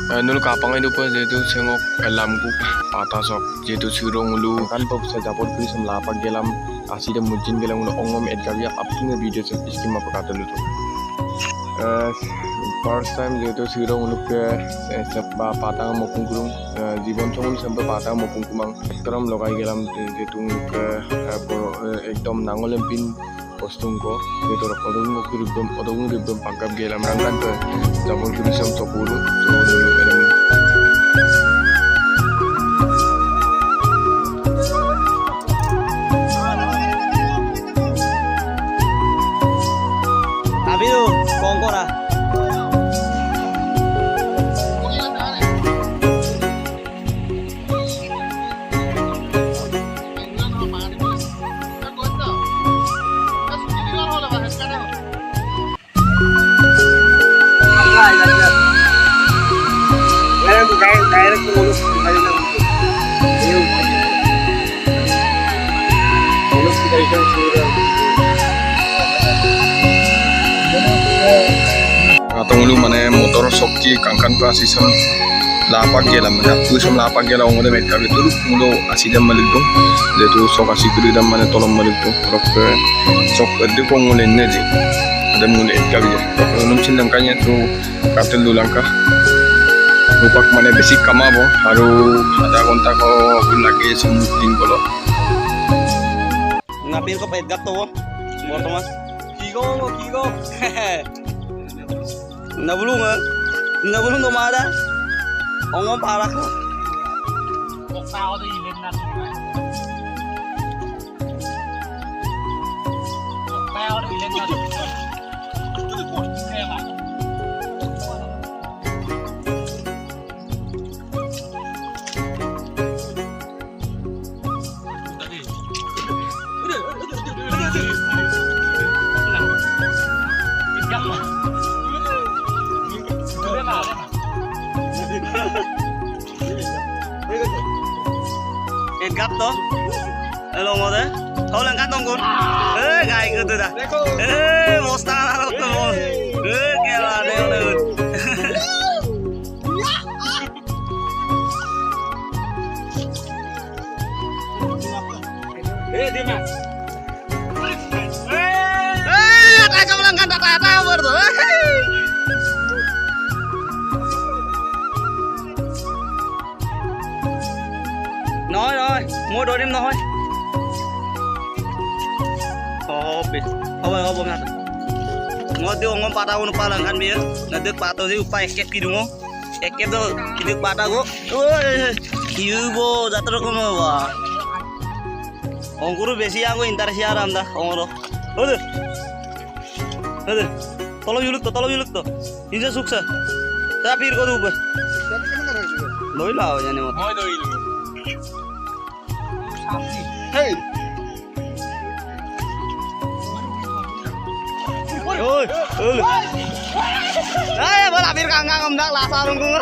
Nulu kapang itu pas itu sengok lamku patah sok itu surung lu kan pop sejapot kiri semlapak gelam asih dan mungkin gelam lu ongom edkavia apnya video iskim apa kata lu tuh first time itu surung lu ke sebab patah mau pungkurung জীবন চঙুল sampai patah mau pungkumang teram lokai gelam itu ke ekdom nangolem pin postung ko itu odong ribdom pangkap gelam rangkan ke japon kiri sem tokulu so dulu kadang tapi tuh kongkong lah. Atong lu mana motor sokki kangkan pa asisam lapak gelam mana pusam lapak gelam ngode met kabe tulu mulo asidam malikdong letu sok asikri dam mana tolong malikdong rok sok ede ko ngole neji ada mule kabe rok num cindang kanya tu katel lu langkah rupak mana basic kamabo haru ada kontak ko lagi semuting kolo Ngapir ko pahit gap to Mor Thomas kigo nabulung tumada ongom parah ko tao to ilin na tao to ilin na gap to lo ngode thâu lần cắt tông con gài cơ từ đã một star là to kêu là đeo được đi mà ta trong lần cắt ta vừa rồi nói rồi mua đồ đêm thôi bị không bom nát ngó tiêu ngó patah uno palang kan biar ngadek patah sih upaya kep kidung ngó kep tuh kidung patah gua bo jatuh kok mau wah ongkuru besi aku intar siaram dah ongoro tolong yuluk tuh ini sukses tapi kau tuh apa doi lah jangan mau doi hey ôi đấy bola bir kangang om dak lasa rungkung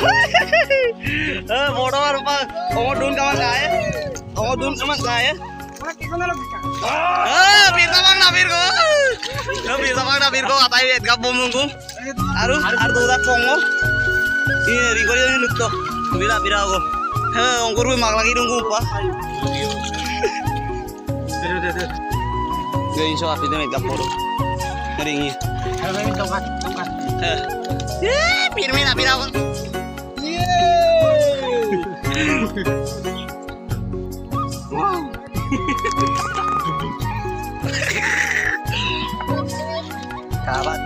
bodoh apa dun kaman kaya bir samang na bir ko atai et gap bom rungkung aru dak kongo ini rikori ini lukto bila aku ongkur gue mak lagi rungkung pa gak insya Allah itu make up poro ngeringi tongkat pirmin aku wow kabat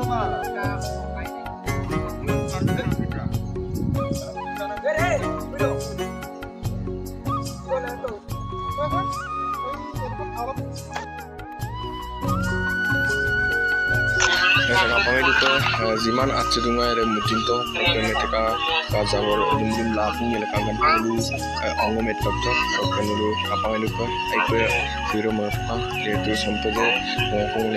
Kapang itu ziman aja tungai ada mujin to mereka kazawar dum lapung yang kangen dulu ongo metka to kan dulu kapang itu ko ai ko firo mereka yaitu sampai ngomong le